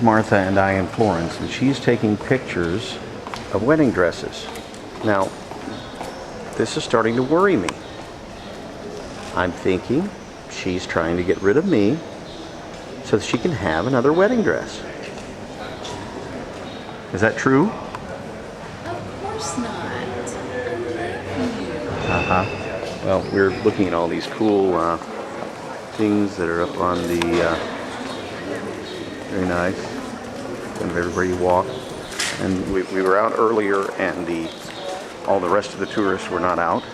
here's Martha and I in Florence, and she's taking pictures of wedding dresses. Now, this is starting to worry me. I'm thinking she's trying to get rid of me so that she can have another wedding dress. Is that true? Of course not. Well, we're looking at all these cool things that are up on the, very nice, kind of everywhere you walk. And we were out earlier, and all the rest of the tourists were not out.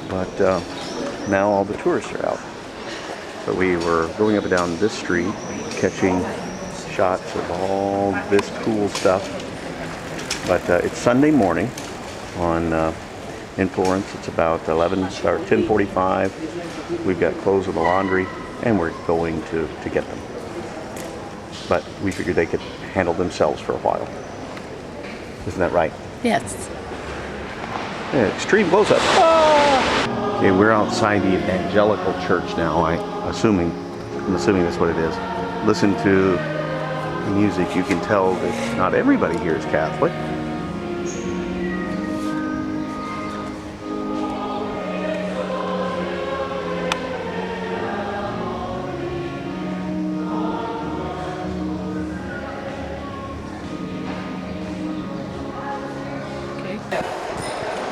But now all the tourists are out. So we were going up and down this street, catching shots of all this cool stuff. But it's Sunday morning in Florence. It's about 10:45. We've got clothes in the laundry, and we're going to get them. But we figured they could handle themselves for a while. Isn't that right? Yes. Yeah, extreme close-up. Ah! Okay, we're outside the evangelical church now. I'm assuming that's what it is. Listen to the music. You can tell that not everybody here is Catholic.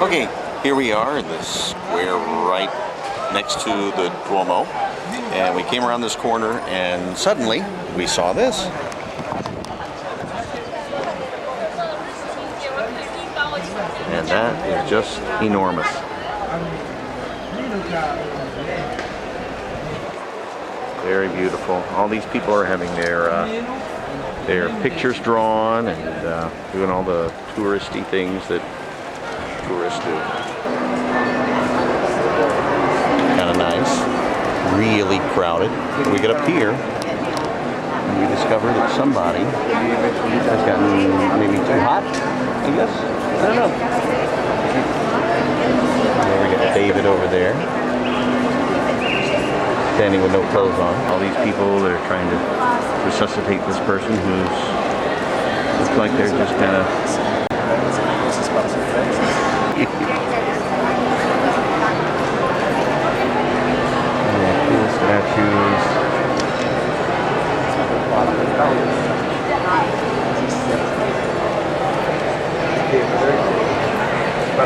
Okay, here we are in the square right next to the Duomo, and we came around this corner and suddenly we saw this. And that is just enormous. Very beautiful. All these people are having their pictures drawn and doing all the touristy things that tourists do. Kind of nice. Really crowded. We get up here and we discover that somebody has gotten maybe too hot, I guess. I don't know. There we got David over there, standing with no clothes on. All these people that are trying to resuscitate this person who's looks like they're just kind of statues. I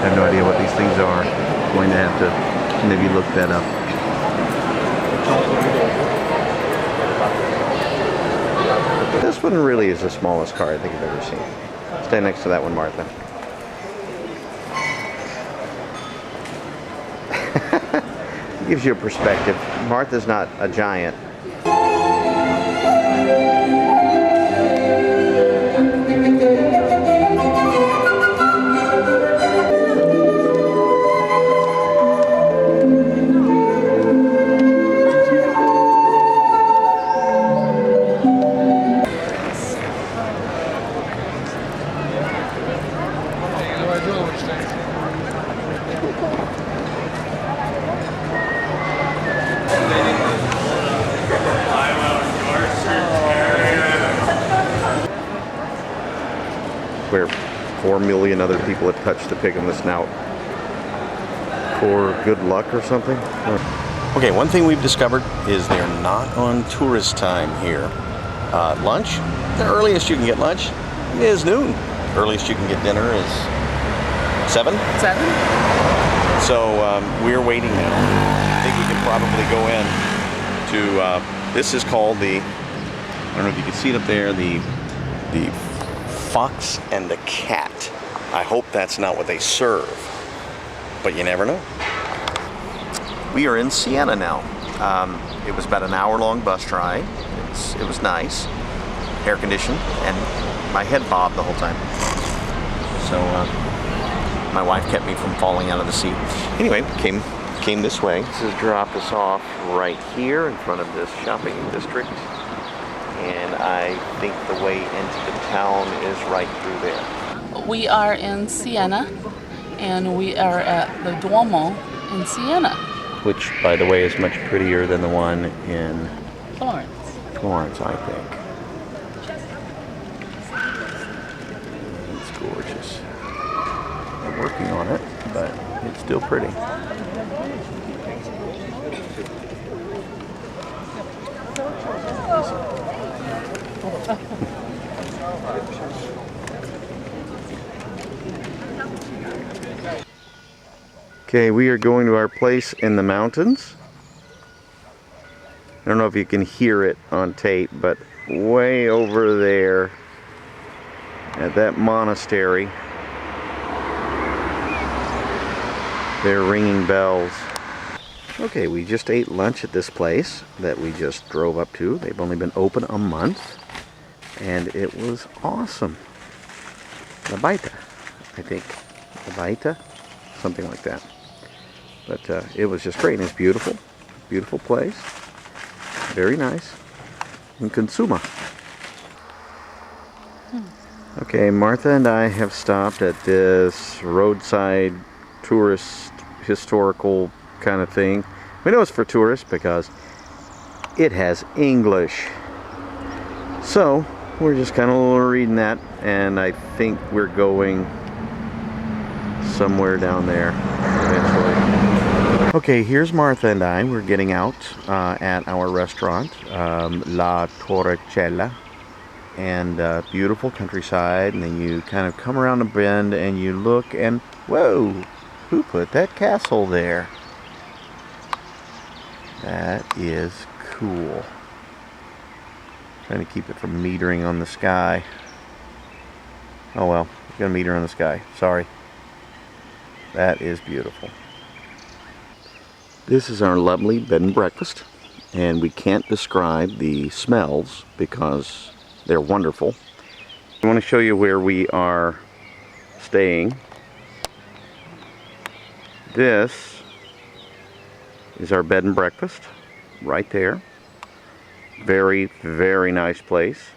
have no idea what these things are. I'm going to have to maybe look that up. This one really is the smallest car I think I've ever seen. Stay next to that one, Martha. Gives you a perspective. Martha's not a giant. Where 4 million other people have touched the pig in the snout for good luck or something. Okay, one thing we've discovered is they're not on tourist time here. Lunch, the earliest you can get lunch is noon. Earliest you can get dinner is 7? 7? So we're waiting now. I think we can probably go in to, this is called the, I don't know if you can see it up there, the Fox and the Cat. I hope that's not what they serve, but you never know. We are in Siena now. It was about an hour-long bus ride. It was nice, air conditioned, and my head bobbed the whole time. So my wife kept me from falling out of the seat. Anyway, came this way. This has dropped us off right here in front of this shopping district. And I think the way into the town is right through there. We are in Siena, and we are at the Duomo in Siena. Which, by the way, is much prettier than the one in Florence. Florence, I think. gorgeous. I'm working on it, but it's still pretty. Okay, we are going to our place in the mountains. I don't know if you can hear it on tape, but way over there at that monastery, they're ringing bells. Okay, we just ate lunch at this place that we just drove up to. They've only been open a month, and it was awesome. La Baita, I think. La Baita? Something like that. But it was just great, and it's beautiful. Beautiful place. Very nice. In Consuma. Okay, Martha and I have stopped at this roadside tourist historical kind of thing. We know it's for tourists because it has English. So we're just kind of reading that, and I think we're going somewhere down there eventually. Okay, here's Martha and I. We're getting out at our restaurant, La Torricella, and beautiful countryside, and then you kind of come around a bend and you look and whoa, who put that castle there? That is cool. Trying to keep it from metering on the sky. Oh well, it's gonna meter on the sky. Sorry. That is beautiful. This is our lovely bed and breakfast, and we can't describe the smells because they're wonderful. I want to show you where we are staying. This is our bed and breakfast right there. Very, very nice place.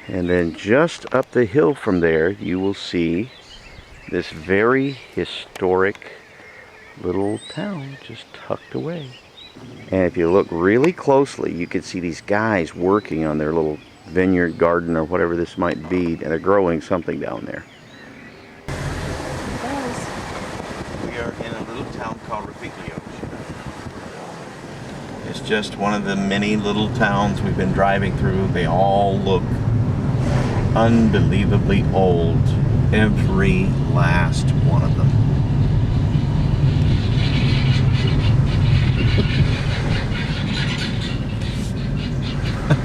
And then just up the hill from there, you will see this very historic little town just tucked away. And if you look really closely, you can see these guys working on their little vineyard garden or whatever this might be, and they're growing something down there. We are in a little town called Rapiglio. It's just one of the many little towns we've been driving through. They all look unbelievably old. Every last one of them.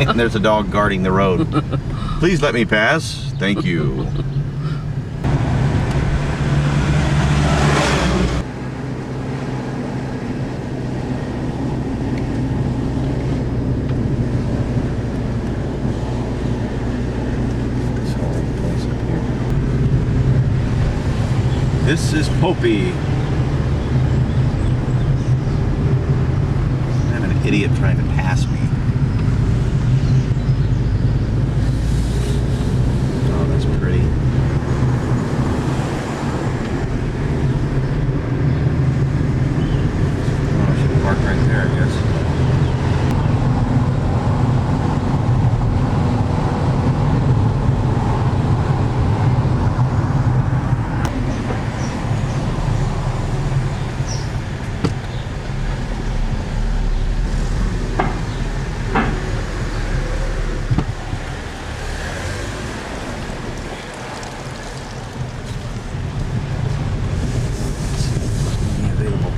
And there's a dog guarding the road. Please let me pass. Thank you. This is Poppi. I'm an idiot trying to pass me. Oh, that's pretty. Oh, I should park right there, I guess.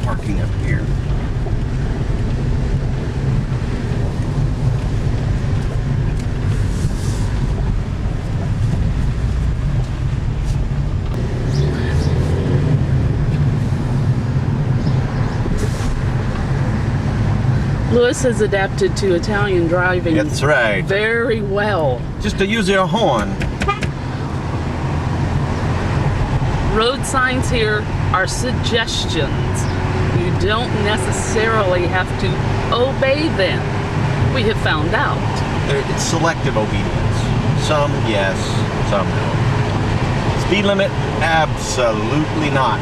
Parking up here. Louis has adapted to Italian driving. That's right. Very well. Just to use your horn. Road signs here are suggestions. You don't necessarily have to obey them. We have found out. It's selective obedience. Some yes, some no. Speed limit? Absolutely not.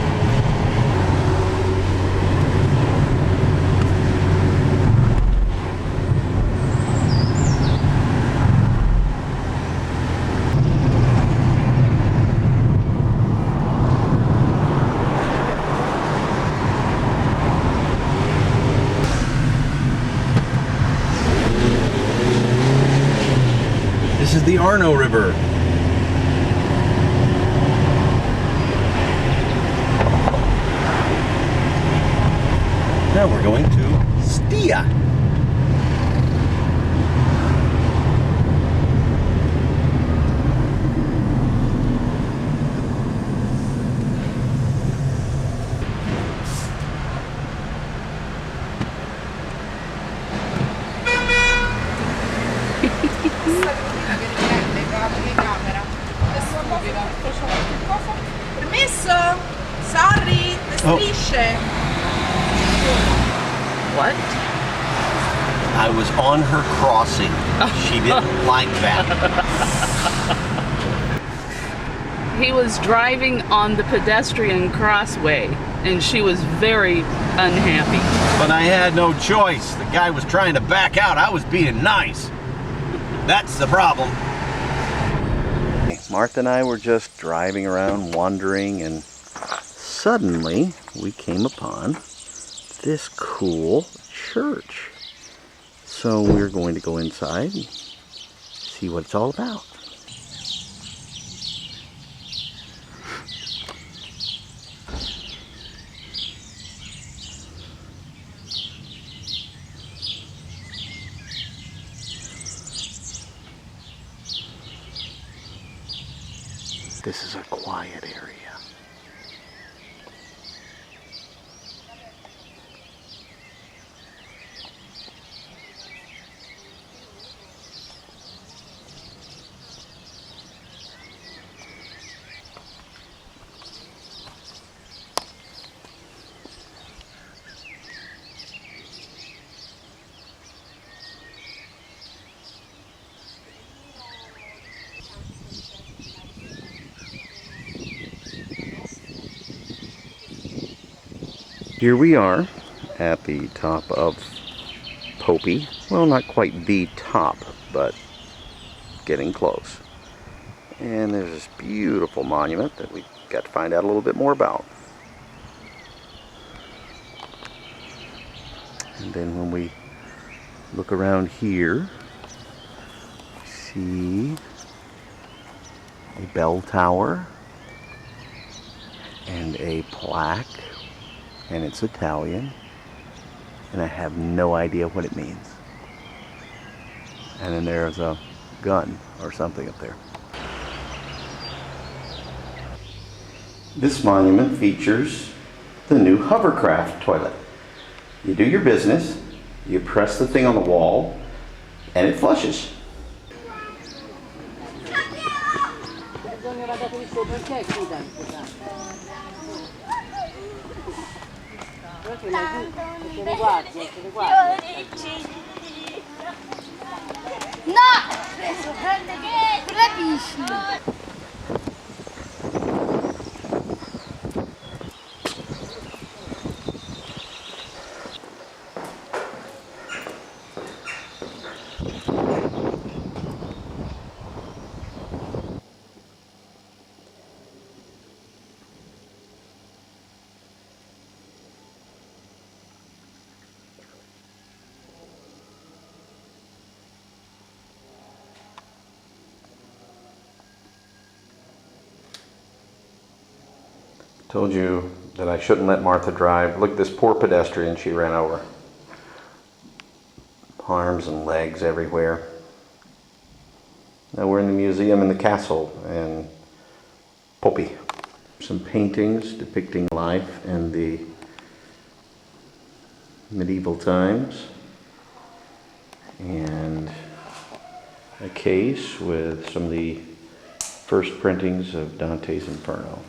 the Arno River. Now we're going to Stia. Permesso? Sorry, le strisce. What? I was on her crossing. She didn't like that. He was driving on the pedestrian crossway, and she was very unhappy. But I had no choice. The guy was trying to back out. I was being nice. That's the problem. Martha and I were just driving around, wandering, and suddenly we came upon this cool church. So we're going to go inside and see what it's all about. This is a quiet area. Here we are at the top of Poppi. Well, not quite the top, but getting close. And there's this beautiful monument that we got to find out a little bit more about. And then when we look around here, we see a bell tower and a plaque. And it's Italian, and I have no idea what it means. And then there's a gun or something up there. This monument features the new hovercraft toilet. You do your business, you press the thing on the wall, and it flushes. No! Capisci? Told you that I shouldn't let Martha drive. Look at this poor pedestrian she ran over. Arms and legs everywhere. Now we're in the museum in the castle in Poppi. Some paintings depicting life in the medieval times. And a case with some of the first printings of Dante's Inferno.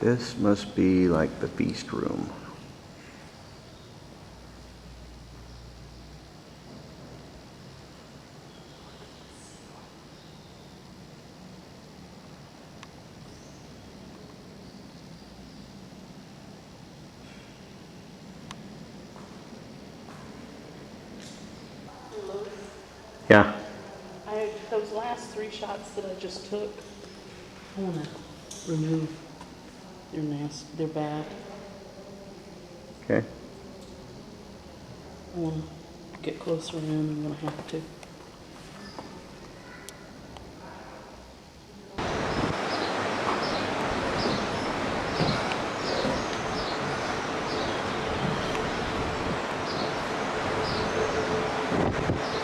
This must be like the feast room. I those last 3 shots that I just took, I want to remove. They're nasty. They're bad. Okay. I want to get closer in. I'm going to have to.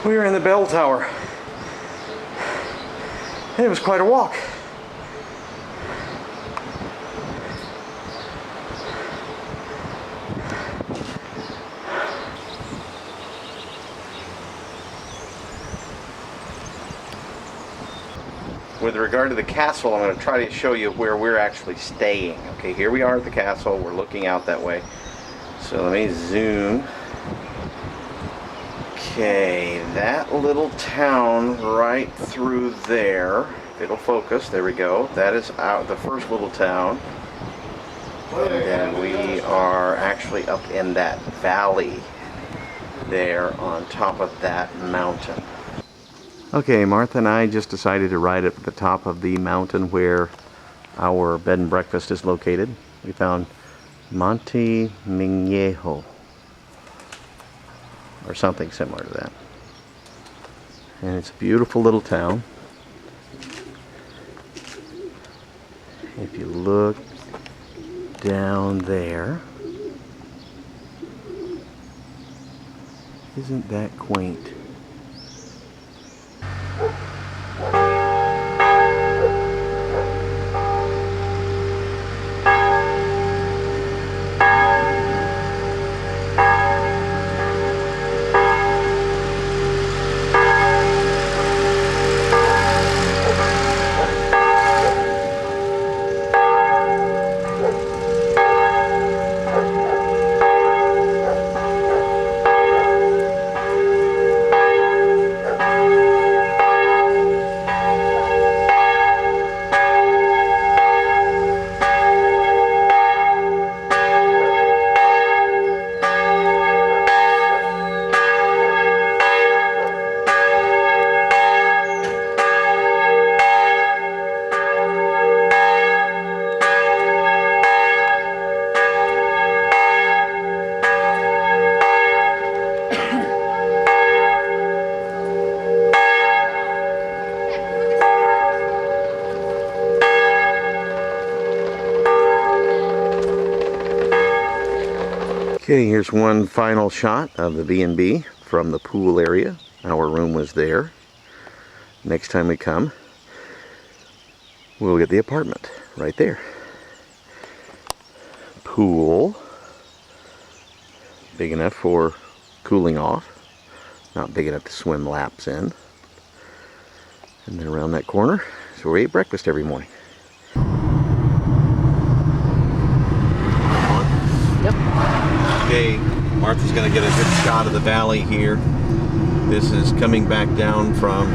We were in the bell tower. It was quite a walk. With regard to the castle, I'm going to try to show you where we're actually staying. Okay, here we are at the castle. We're looking out that way. So let me zoom. Okay, that little town right through there. It'll focus. There we go. That is the first little town. And then we are actually up in that valley there on top of that mountain. Okay, Martha and I just decided to ride up at the top of the mountain where our bed and breakfast is located. We found Monte Mignejo, or something similar to that. And it's a beautiful little town. If you look down there, isn't that quaint? Okay, here's one final shot of the B&B from the pool area. Our room was there. Next time we come, we'll get the apartment right there. Pool, big enough for cooling off, not big enough to swim laps in. And then around that corner is where we eat breakfast every morning. Okay, Martha's going to get a good shot of the valley here. This is coming back down from,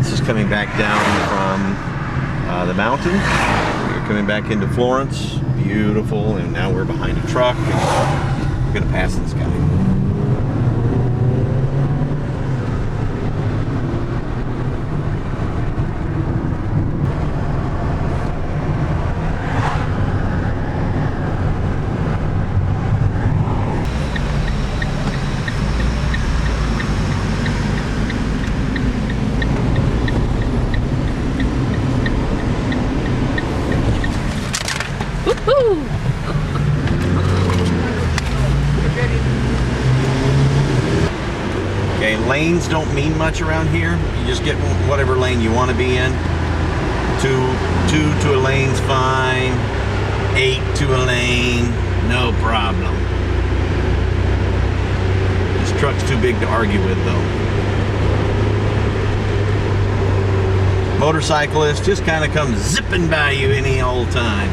this is coming back down from the mountain. We're coming back into Florence, beautiful, and now we're behind a truck. And we're going to pass this guy. Okay, lanes don't mean much around here. You just get whatever lane you want to be in. Two to a lane's fine. 8 to a lane, no problem. This truck's too big to argue with though. Motorcyclists just kind of come zipping by you any old time.